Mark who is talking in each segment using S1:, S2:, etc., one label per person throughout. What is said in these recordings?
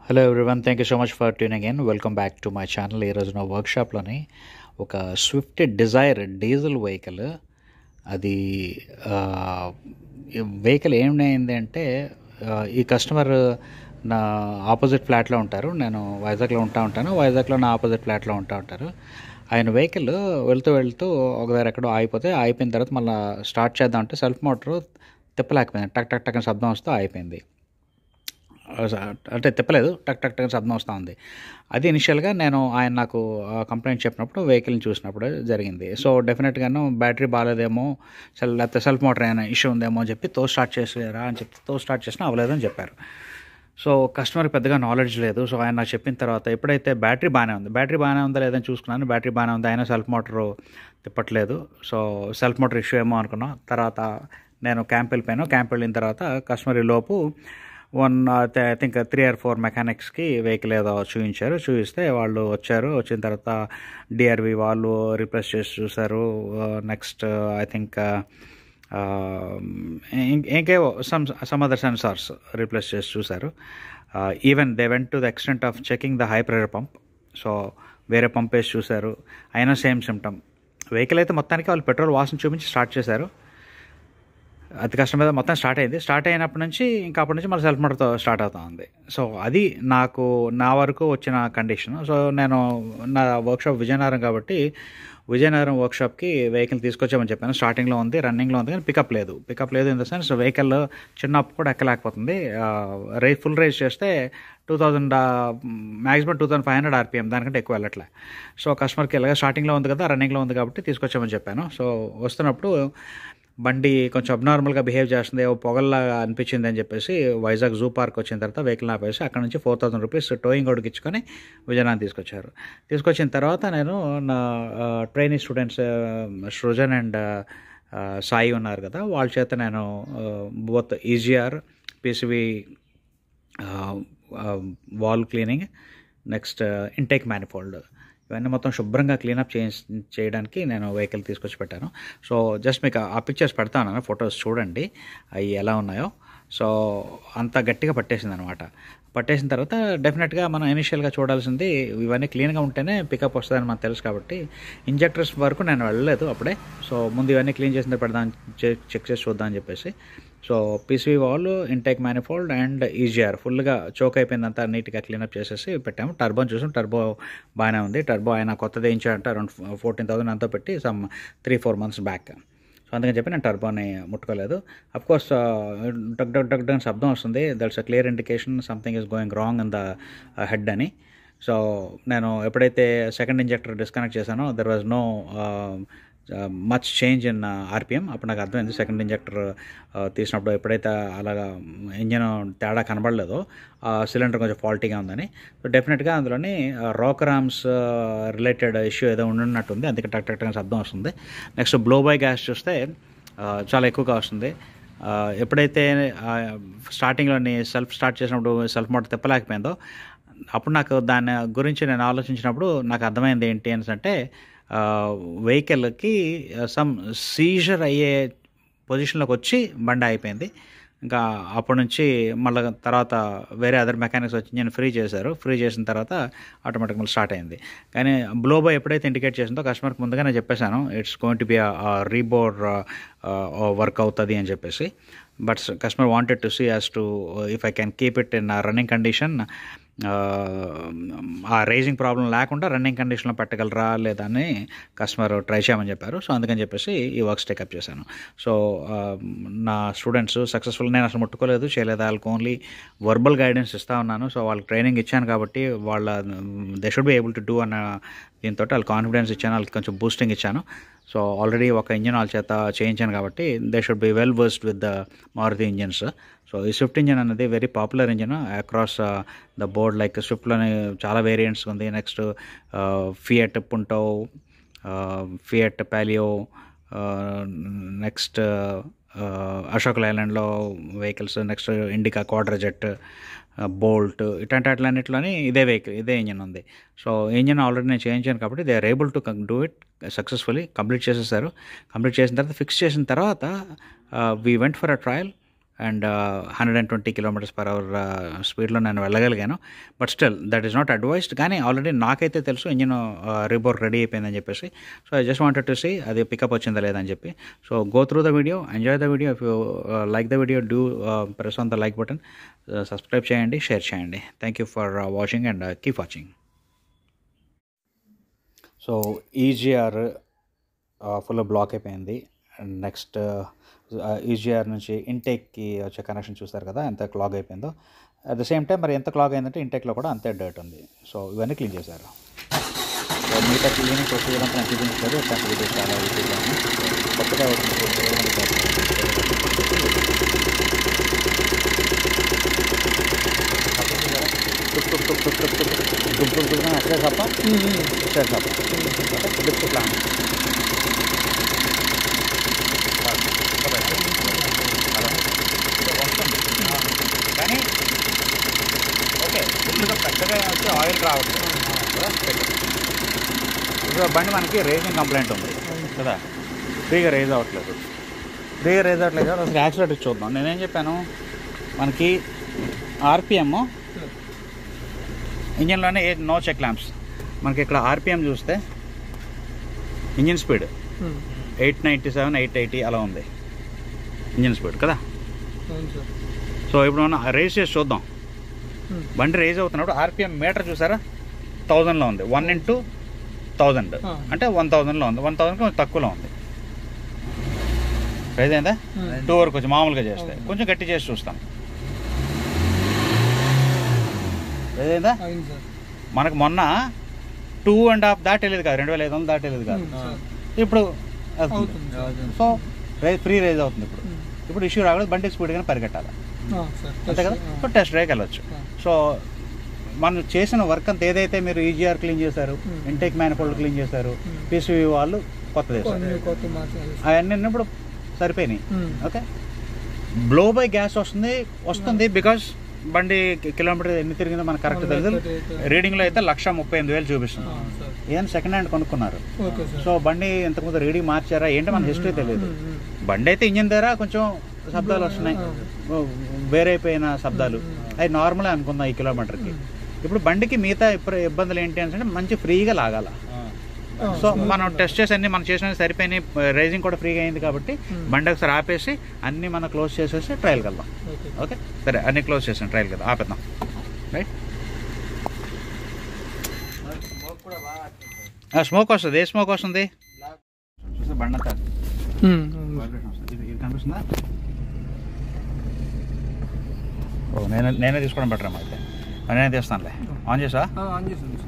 S1: Hello everyone, thank you so much for tuning in. Welcome back to my channel. ఈరోజు నా వర్క్షాప్లోని ఒక Swift Dzire diesel vehicle. అది vehicle ఏమైంది అంటే, ఈ కస్టమర్ నా ఆపోజిట్ ఫ్లాట్లో ఉంటారు. నేను వైజాగ్లో ఉంటాను. వైజాగ్లో నా ఆపోజిట్ ఫ్లాట్లో ఉంటారు. ఆయన వెహికల్ వెళ్తూ ఒక దగ్గర ఎక్కడో ఆగిపోయిన తర్వాత మళ్ళీ స్టార్ట్ చేద్దామంటే సెల్ఫ్ మోటార్ తిప్పలేకపోయింది. టక్ టక్ టక్ అని శబ్దం వస్తూ అయిపోయింది. అంటే తిప్పలేదు, టక్ టక్ టక్ శబ్దం వస్తూ ఉంది. అది ఇనిషియల్గా ఆయన నాకు కంప్లైంట్ చెప్పినప్పుడు వెహికల్ని చూసినప్పుడు జరిగింది. సో డెఫినెట్గాను బ్యాటరీ బాగాలేదేమో, లేకపోతే సెల్ఫ్ మోటార్ ఏమైనా ఇష్యూ ఉందేమో అని చెప్పి స్టార్ట్ చేసారా అని చెప్తే స్టార్ట్ చేసినా అవ్వలేదని చెప్పారు. సో కస్టమర్కి పెద్దగా నాలెడ్జ్ లేదు. సో ఆయన నాకు చెప్పిన తర్వాత ఎప్పుడైతే బ్యాటరీ బాగానే ఉందా లేదని చూసుకున్నాను. బ్యాటరీ బాగానే ఉంది, అయినా సెల్ఫ్ మోటార్ తిప్పట్లేదు. సో సెల్ఫ్ మోటార్ ఇష్యూ ఏమో అనుకున్నాం. తర్వాత నేను క్యాంప్ వెళ్ళిన తర్వాత కస్టమర్ లోపు ఐ థింక్ 3 or 4 మెకానిక్స్కి వెహికల్ ఏదో చూపిస్తే వాళ్ళు వచ్చిన తర్వాత డిఆర్వి వాళ్ళు రీప్లేస్ చేసి చూసారు. నెక్స్ట్ ఐ థింక్ ఇంకేవో సమ్ అదర్ సెన్సార్స్ రీప్లేస్ చేసి చూసారు. Even they went to the extent of checking the high pressure pump. So వేరే పంప్ వేసి చూసారు, అయినా సేమ్ సిమ్టమ్. వెహికల్ అయితే మొత్తానికి వాళ్ళు పెట్రోల్ వాసన చూపించి స్టార్ట్ చేశారు. అతి కష్టం మీద మొత్తం స్టార్ట్ అయినప్పటి నుంచి అప్పటి నుంచి మళ్ళీ సెల్ఫ్ మోటార్తో స్టార్ట్ అవుతా ఉంది. సో అది నా వరకు వచ్చిన కండిషన్. సో నేను నా వర్క్షాప్ విజయనగరం కాబట్టి విజయనగరం వర్క్షాప్కి వెహికల్ తీసుకొచ్చామని చెప్పాను. స్టార్టింగ్లో ఉంది, రన్నింగ్లో ఉంది, కానీ పికప్ లేదు ఇన్ ద సెన్స్ వెహికల్ చిన్న అప్పు కూడా ఎక్కలేకపోతుంది. ఫుల్ రేస్ చేస్తే 2000 మ్యాక్సిమం 2500 RPM, దానికంటే ఎక్కువ వెళ్ళట్లే. సో కస్టమర్కి ఇలాగ స్టార్టింగ్లో ఉంది కదా, రన్నింగ్లో ఉంది కాబట్టి తీసుకొచ్చామని చెప్పాను. సో వస్తున్నప్పుడు బండి కొంచెం అబ్నార్మల్గా బిహేవ్ చేస్తుంది, పొగల్లాగా అనిపించింది అని చెప్పేసి వైజాగ్ జూ పార్క్ వచ్చిన తర్వాత వెహికల్ ఆపేసి అక్కడ నుంచి 4000 రూపీస్ టోయింగ్ ఒకటికి ఇచ్చుకొని విజయనగరం తీసుకొచ్చిన తర్వాత నేను నా training students Srujan and Sai ఉన్నారు కదా, వాళ్ళ చేత నేను both EGR, పిసివి wall cleaning, next intake manifold, ఇవన్నీ మొత్తం శుభ్రంగా క్లీనప్ చేయడానికి నేను వెహికల్ తీసుకొచ్చి పెట్టాను. సో జస్ట్ మీకు ఆ పిక్చర్స్ పెడతాను, ఫొటోస్ చూడండి అవి ఎలా ఉన్నాయో. సో అంత గట్టిగా పట్టేసిన తర్వాత డెఫినెట్గా మనం ఇనిషియల్గా చూడాల్సింది ఇవన్నీ క్లీన్గా ఉంటేనే పికప్ వస్తుందని మనకు తెలుసు కాబట్టి ఇంజెక్టర్స్ వరకు నేను వెళ్ళలేదు అప్పుడే. సో ముందు ఇవన్నీ క్లీన్ చేసిన పెడదాం, చెక్ చేసి చూద్దాం అని చెప్పేసి. So పిసివి wall, intake manifold and EGR ఫుల్గా చోక్ అయిపోయిందంతా నీట్గా క్లీనప్ చేసేసి పెట్టాము. టర్బోని చూసాం, టర్బో బాగానే ఉంది. టర్బో ఆయన కొత్తది వేయించాడంటే అరౌండ్ 14,000 అంతా పెట్టి సమ్ 3-4 months బ్యాక్. సో అందుకని చెప్పి నేను టర్బోని ముట్టుకోలేదు. అఫ్కోర్స్ డగ్ డగ్ డగ్ అని శబ్దం వస్తుంది, that's a clear indication something is going wrong in the head అని. సో నేను ఎప్పుడైతే సెకండ్ ఇంజెక్టర్ డిస్కనెక్ట్ చేశానో there was no much change in RPM. అప్పుడు నాకు అర్థమైంది సెకండ్ ఇంజెక్టర్ తీసినప్పుడు ఎప్పుడైతే అలాగా ఇంజన్ తేడా కనబడలేదో సిలిండర్ కొంచెం ఫాల్టీగా ఉందని. సో డెఫినెట్గా అందులోని రోకరామ్స్ రిలేటెడ్ ఇష్యూ ఏదో ఉన్నట్టుంది, అందుకే టక్ టక్ టక్ శబ్దం వస్తుంది. నెక్స్ట్ బ్లో బై గ్యాస్ చూస్తే చాలా ఎక్కువగా వస్తుంది. ఎప్పుడైతే స్టార్టింగ్లోని స్టార్ట్ చేసినప్పుడు సెల్ఫ్ మోటార్ తిప్పలేకపోయిందో అప్పుడు నాకు దాని గురించి నేను ఆలోచించినప్పుడు నాకు అర్థమైంది ఏంటి అంటే, వెహికల్కి సమ్ సీజర్ అయ్యే పొజిషన్లోకి వచ్చి బండి అయిపోయింది. ఇంకా అప్పటి నుంచి మళ్ళీ తర్వాత వేరే అదర్ మెకానిక్స్ వచ్చి నేను ఫ్రీ చేసిన తర్వాత ఆటోమేటిక్ మళ్ళీ స్టార్ట్ అయింది. కానీ బ్లో బై ఎప్పుడైతే ఇండికేట్ చేసిందో కస్టమర్కి ముందుగానే చెప్పేశాను, it's going to be rebore work అవుతుంది అని చెప్పేసి. But customer wanted to see as to if I can keep it in running condition, ఆ రేజింగ్ ప్రాబ్లం లేకుండా రన్నింగ్ కండిషన్లో పెట్టగలరా లేదా అని కస్టమర్ ట్రై చేయమని చెప్పారు. సో అందుకని చెప్పేసి ఈ వర్క్స్ టేకప్ చేశాను. సో నా స్టూడెంట్స్ సక్సెస్ఫుల్, నేను అసలు ముట్టుకోలేదు చేయలేదు, వాళ్ళకి ఓన్లీ వర్బల్ గైడెన్స్ ఇస్తూ ఉన్నాను. సో వాళ్ళకి ట్రైనింగ్ ఇచ్చాను కాబట్టి they should be able to do అన్న దీంతో వాళ్ళకి కాన్ఫిడెన్స్ ఇచ్చాను, వాళ్ళకి కొంచెం బూస్టింగ్ ఇచ్చాను. సో ఆల్రెడీ ఒక ఇంజిన్ వాళ్ళ చేత చేయించాను కాబట్టి they should be well versed with the Maruti engines. So ఈ స్విఫ్ట్ ఇంజిన్ అనేది very popular engine across the board. Like స్విఫ్ట్లోనే చాలా వేరియంట్స్ ఉంది. Next Fiat Punto, Fiat Palio, next Ashok లైలాండ్లో vehicles, next Indica Quadrajet, Bolt, ఇట్లాంటి వాటిలన్నింటిలోని ఇదే ఇంజిన్ ఉంది. సో ఇంజిన్ ఆల్రెడీ నేను చేయించాను కాబట్టి they are able to do it successfully. Complete చేసేసారు. కంప్లీట్ చేసిన తర్వాత ఫిక్స్ చేసిన తర్వాత we went for a trial. And 120 km/h స్పీడ్లో నేను వెళ్ళగలిగాను. But still that is not advised. కానీ ఆల్రెడీ నాకైతే తెలుసు ఇంజిన్ రీబోర్ రెడీ అయిపోయిందని చెప్పేసి. So I just wanted to see అది పికప్ వచ్చిందా లేదని చెప్పి. So go through the video, enjoy the video. If you like the video, do press on the like button, subscribe చేయండి, share చేయండి. Thank you for watching and keep watching. So EGR full block అయిపోయింది. Next EGR నుంచి ఇంటేక్కి వచ్చే connection చూస్తారు కదా ఎంత clog అయిపోయిందో. అట్ ద సేమ్ టైం మరి ఎంత క్లాగ్ అయిందంటే ఇంటేక్లో కూడా అంతే డర్ట్ ఉంది. సో ఇవన్నీ క్లీన్ చేశారు. సో మిగతా క్లీనింగ్ ప్రొసీజర్ అంతా నేను చూపించలేదు. ఇట్లాంటి వీడియోస్ చాలా ఈజీగా ఉన్నాయి. కొత్తగా అక్కడే తప్ప తప్ప ప్లాన్ కానీ ఓకే ఫుల్గా పెద్దగా వచ్చి ఆయిల్ రావట్లేదు. ఇప్పుడు బండి మనకి రేసింగ్ కంప్లైంట్ ఉంది కదా, ఫ్రీగా రేజ్ అవ్వట్లేదు కదా. అసలు యాక్సిలేటర్ చూద్దాం. నేనేం చెప్పాను, మనకి ఆర్పిఎం ఇంజన్లోనే నో చెక్ ల్యాంప్స్. మనకి ఇక్కడ ఆర్పిఎం చూస్తే ఇంజిన్ స్పీడ్ 897, 880 అలా ఉంది ఇంజిన్ స్పీడ్ కదా. సో ఇప్పుడు మనం రేస్ చేసి చూద్దాం. బండి రేజ్ అవుతున్నప్పుడు ఆర్పిఎం మీటర్ చూసారా 1000లో ఉంది. 1/1000 అంటే 1000లో ఉంది. 1000కి కొంచెం తక్కువలో ఉంది. రైజ్ అయిందా? 2 వరకు వచ్చి మామూలుగా చేస్తే కొంచెం గట్టి చేసి చూస్తాం. రైజ్ అయిందా? మనకు మొన్న 2.5 దాటేలేదు కాదు, 2500 దాటేలేదు కాదు. ఇప్పుడు సో ఫ్రీ రేజ్ అవుతుంది. ఇప్పుడు ఇష్యూ రాకూడదు, బండి స్పీడ్గానే పరిగెట్టాలి అంతే కదా. సో టెస్ట్ డ్రైవ్కి వెళ్ళొచ్చు. సో మనం చేసిన వర్క్ అంతా ఏదైతే మీరు ఈజీఆర్ క్లీన్ చేశారు, ఇంటేక్ మ్యానిఫోల్డ్ క్లీన్ చేశారు, పీసీవీ వాళ్ళు కొత్త చేశారు, అవన్నీ ఇప్పుడు సరిపోయినాయి. ఓకే, బ్లో బై గ్యాస్ వస్తుంది బికాస్ బండి కిలోమీటర్ ఎన్ని తిరిగిందో మనకు కరెక్ట్ తెలుసు. రీడింగ్లో అయితే 1,38,000 చూపిస్తుంది. ఏదైనా సెకండ్ హ్యాండ్ కొనుక్కున్నారు. సో బండి ఇంతకుముందు రీడింగ్ మార్చారా ఏంటో మన హిస్టరీ తెలియదు. బండి అయితే ఇంజిన్ దగ్గర కొంచెం శబ్దాలు వస్తున్నాయి, వేరైపోయిన శబ్దాలు, అవి నార్మలే అనుకుందాం ఈ కిలోమీటర్కి. ఇప్పుడు బండికి మిగతా ఇబ్బందులు ఏంటి అంటే మంచి ఫ్రీగా లాగాల. సో మనం టెస్ట్ చేసి అన్ని మనం చేసిన సరిపోయినాయి. రైజింగ్ కూడా ఫ్రీగా అయింది కాబట్టి బండి ఒకసారి ఆపేసి అన్నీ మనం క్లోజ్ చేసేసి ట్రయల్కి వెళ్దాం. ఓకే సరే, అన్నీ క్లోజ్ చేసాం, ట్రయల్కి వెళ్దాం, ఆపేద్దాం. రైట్, స్మోక్ వస్తుంది. ఏ స్మోక్ వస్తుంది? చూస్తే బండి అంతా ఇది కనిపిస్తుందా? ఓ నేనే తీసుకోవడం బెటర్ అమ్మా. అయితే నేనే తీస్తానులే. ఆన్ చేసా? ఆన్ చేసాను.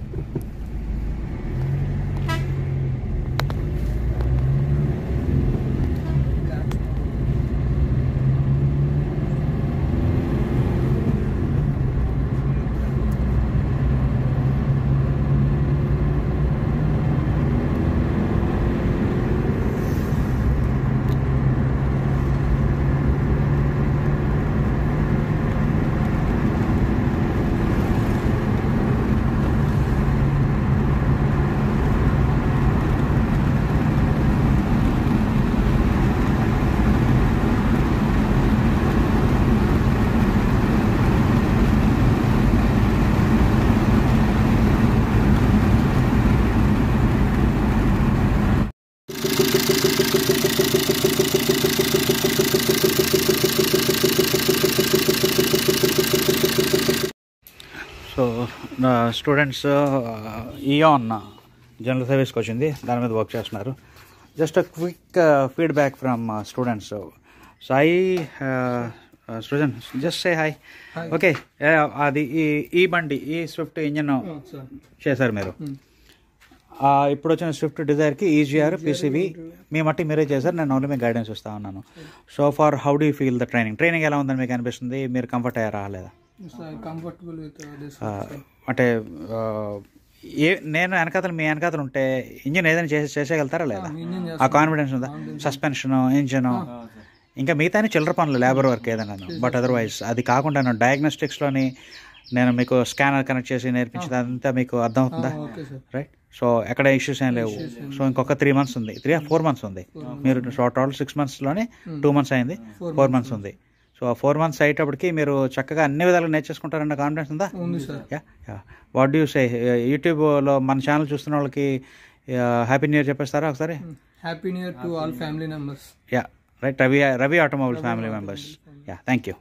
S1: సో నా స్టూడెంట్స్ ఇయాన్ జనరల్ సర్వీస్కి వచ్చింది, దాని మీద వర్క్ చేస్తున్నారు. Just quick feedback from students. Sai Srujan, just say hi. Okay, అది ఈ బండి ఈ స్విఫ్ట్ ఇంజన్ చేశారు మీరు. ఇప్పుడు వచ్చిన స్విఫ్ట్ డిజైర్కి ఈజీఆర్ పీసీవీ మీ మట్టి మీరే చేశారు. నేను ఓన్లీ మీకు గైడెన్స్ ఇస్తా ఉన్నాను. So far how do you feel the training ఎలా ఉందని మీకు అనిపిస్తుంది? మీరు కంఫర్ట్ అయ్యారా లేదా? అంటే నేను మీ వెనకాతలు ఉంటే ఇంజిన్ ఏదైనా చేసేయగలుగుతారా లేదా? ఆ కాన్ఫిడెన్స్ ఉందా? సస్పెన్షన్, ఇంజిన్, ఇంకా మిగతా చిల్లర పనులు, లేబర్ వర్క్ ఏదైనా. బట్ అదర్వైజ్ అది కాకుండా నేను డయాగ్నోస్టిక్స్లోని నేను మీకు స్కానర్ కనెక్ట్ చేసి నేర్పించింది అంతా మీకు అర్థమవుతుందా? రైట్. సో ఎక్కడ ఇష్యూస్ ఏం లేవు. సో ఇంకొక 3 months ఉంది, 3 or 4 months ఉంది. మీరు టోటల్ 6 monthsలోనే 2 months అయింది, 4 months ఉంది. సో 4 months అయ్యేటప్పటికి మీరు చక్కగా అన్ని విధాలుగా నేర్చేసుకుంటారన్న కాన్ఫిడెన్స్ ఉందా?
S2: ఉంది sir.
S1: Yeah what do you say? యూట్యూబ్లో మన ఛానల్ చూస్తున్న వాళ్ళకి హ్యాపీ న్యూ ఇయర్ చెప్పేస్తారా ఒకసారి?
S2: Happy new year to all family members.
S1: Yeah right, Ravi automobile family members. Yeah thank you.